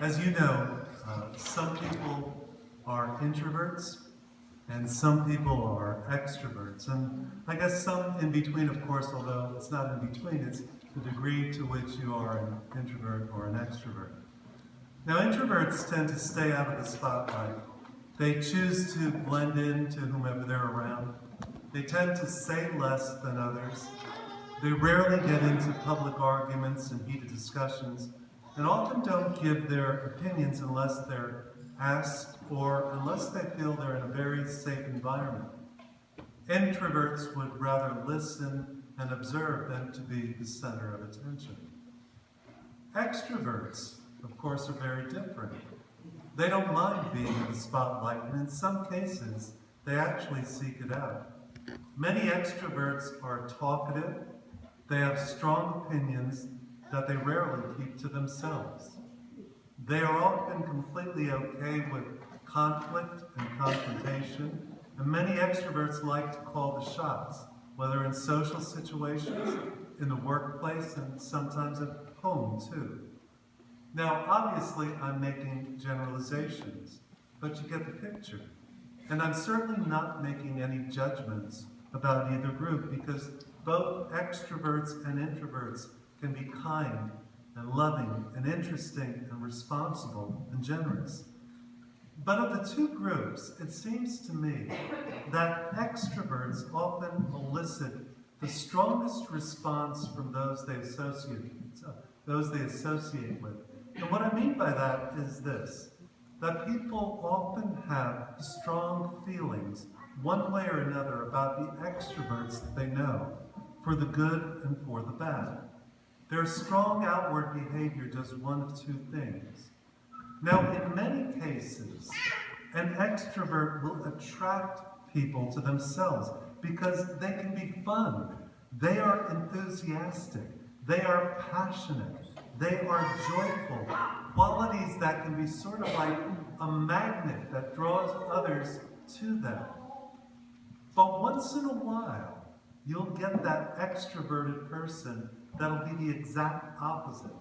As you know, some people are introverts and some people are extroverts. And I guess some in between, of course, although it's not in between, it's the degree to which you are an introvert or an extrovert. Now, introverts tend to stay out of the spotlight. They choose to blend in to whomever they're around. They tend to say less than others. They rarely get into public arguments and heated discussions, and often don't give their opinions unless they're asked or unless they feel they're in a very safe environment. Introverts would rather listen and observe than to be the center of attention. Extroverts, of course, are very different. They don't mind being in the spotlight, and in some cases, they actually seek it out. Many extroverts are talkative. They have strong opinions that they rarely keep to themselves. They are often completely okay with conflict and confrontation, and many extroverts like to call the shots, whether in social situations, in the workplace, and sometimes at home too. Now, obviously, I'm making generalizations, but you get the picture. And I'm certainly not making any judgments about either group, because both extroverts and introverts can be kind and loving and interesting and responsible and generous. But of the two groups, it seems to me that extroverts often elicit the strongest response from those they associate with. And what I mean by that is this, that people often have strong feelings, one way or another, about the extroverts that they know, for the good and for the bad. Their strong outward behavior does one of two things. Now, in many cases, an extrovert will attract people to themselves because they can be fun, they are enthusiastic, they are passionate, they are joyful, qualities that can be sort of like a magnet that draws others to them. But once in a while, you'll get that extroverted person that'll be the exact opposite.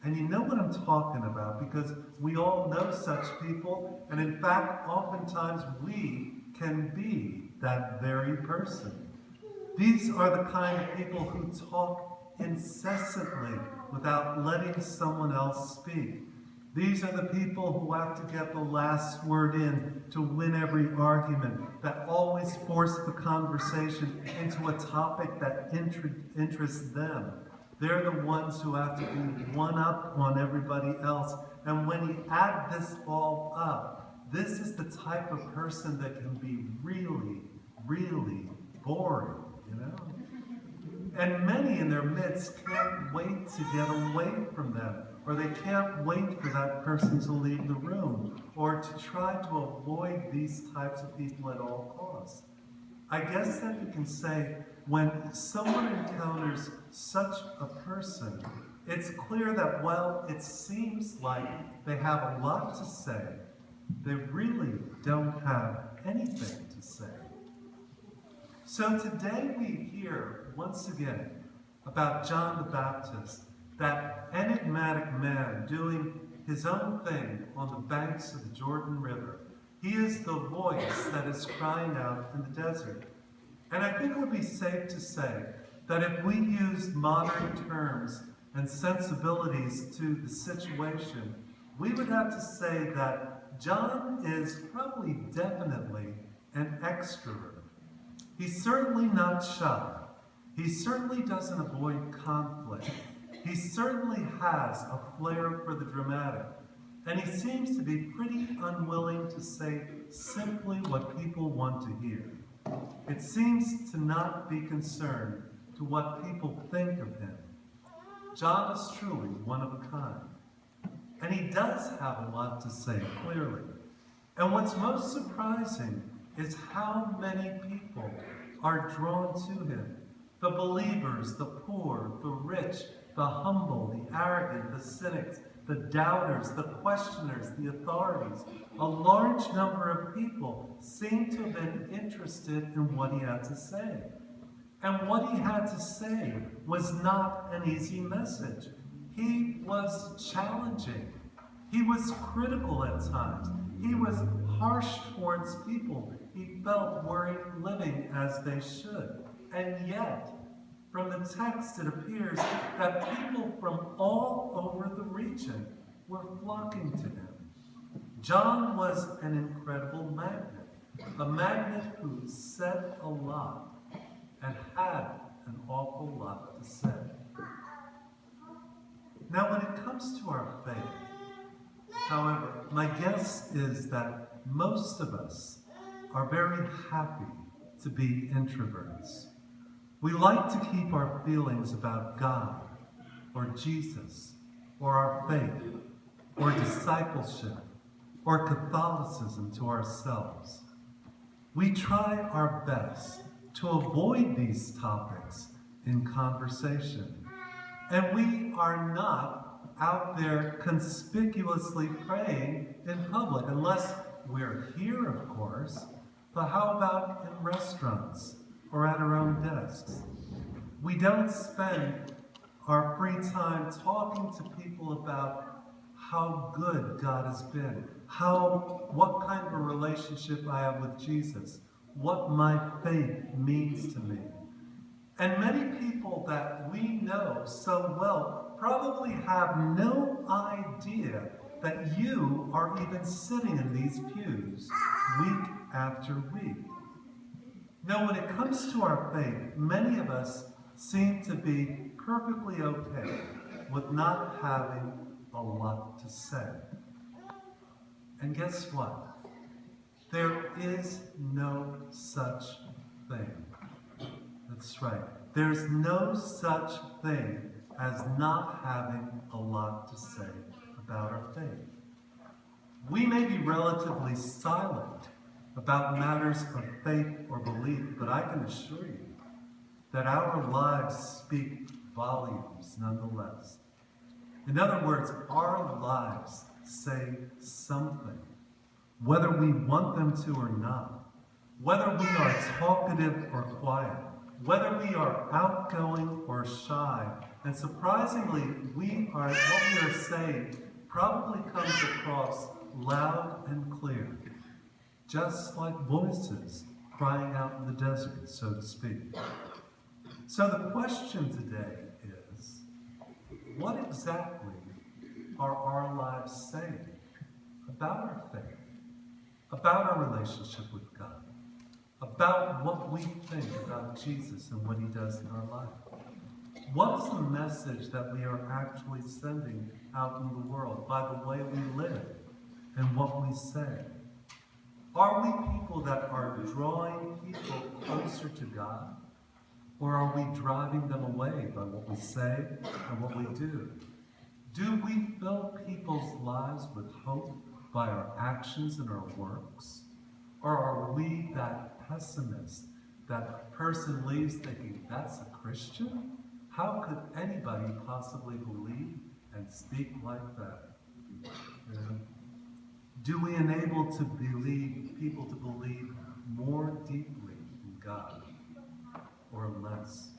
And you know what I'm talking about, because we all know such people, and in fact, oftentimes we can be that very person. These are the kind of people who talk incessantly without letting someone else speak. These are the people who have to get the last word in to win every argument, that always force the conversation into a topic that interests them. They're the ones who have to be one up on everybody else. And when you add this all up, this is the type of person that can be really, really boring, you know? And many in their midst can't wait to get away from them, or they can't wait for that person to leave the room, or to try to avoid these types of people at all costs. I guess that you can say, when someone encounters such a person, it's clear that while it seems like they have a lot to say, they really don't have anything to say. So today we hear, once again, about John the Baptist, that enigmatic man doing his own thing on the banks of the Jordan River. He is the voice that is crying out in the desert. And I think it would be safe to say that if we used modern terms and sensibilities to the situation, we would have to say that John is probably definitely an extrovert. He's certainly not shy. He certainly doesn't avoid conflict. He certainly has a flair for the dramatic. And he seems to be pretty unwilling to say simply what people want to hear. It seems to not be concerned to what people think of him. John is truly one of a kind. And he does have a lot to say, clearly. And what's most surprising is how many people are drawn to him. The believers, the poor, the rich, the humble, the arrogant, the cynics, the doubters, the questioners, the authorities. A large number of people seem to have been interested in what he had to say. And what he had to say was not an easy message. He was challenging. He was critical at times. He was harsh towards people he felt weren't living as they should. And yet, from the text, it appears that people from all over the region were flocking to him. John was an incredible magnet, a magnet who said a lot and had an awful lot to say. Now, when it comes to our faith, however, my guess is that most of us are very happy to be introverts. We like to keep our feelings about God, or Jesus, or our faith, or discipleship, or Catholicism to ourselves. We try our best to avoid these topics in conversation. And we are not out there conspicuously praying in public, unless we're here, of course. But how about in restaurants or at our own desks? We don't spend our free time talking to people about how good God has been, what kind of a relationship I have with Jesus, what my faith means to me. And many people that we know so well probably have no idea that you are even sitting in these pews week after week. Now, when it comes to our faith, many of us seem to be perfectly okay with not having a lot to say. And guess what? There is no such thing. That's right. There's no such thing as not having a lot to say about our faith. We may be relatively silent about matters of faith or belief, but I can assure you that our lives speak volumes nonetheless. In other words, our lives say something, whether we want them to or not, whether we are talkative or quiet, whether we are outgoing or shy. And surprisingly, what we are saying probably comes across loud and clear, just like voices crying out in the desert, so to speak. So the question today is, what exactly are our lives saying about our faith, about our relationship with God, about what we think about Jesus and what he does in our life? What is the message that we are actually sending out in the world by the way we live and what we say? Are we people that are drawing people closer to God? Or are we driving them away by what we say and what we do? Do we fill people's lives with hope by our actions and our works? Or are we that pessimist, that person leaves thinking, that's a Christian? How could anybody possibly believe and speak like that? You know? Do we enable people to believe more deeply in God or less?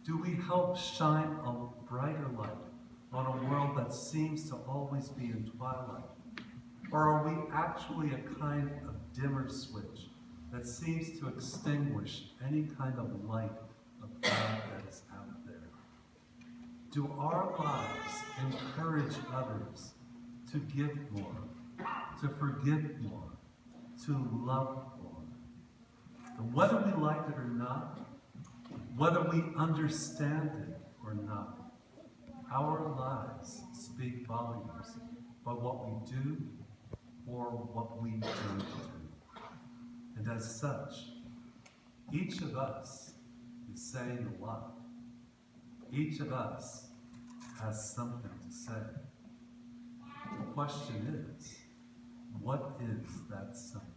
Do we help shine a brighter light on a world that seems to always be in twilight? Or are we actually a kind of dimmer switch that seems to extinguish any kind of light of God that is out there? Do our lives encourage others to give more, to forgive more, to love more? And whether we like it or not, whether we understand it or not, our lives speak volumes by what we do or what we don't do. And as such, each of us is saying a lot. Each of us has something to say. The question is, what is that something?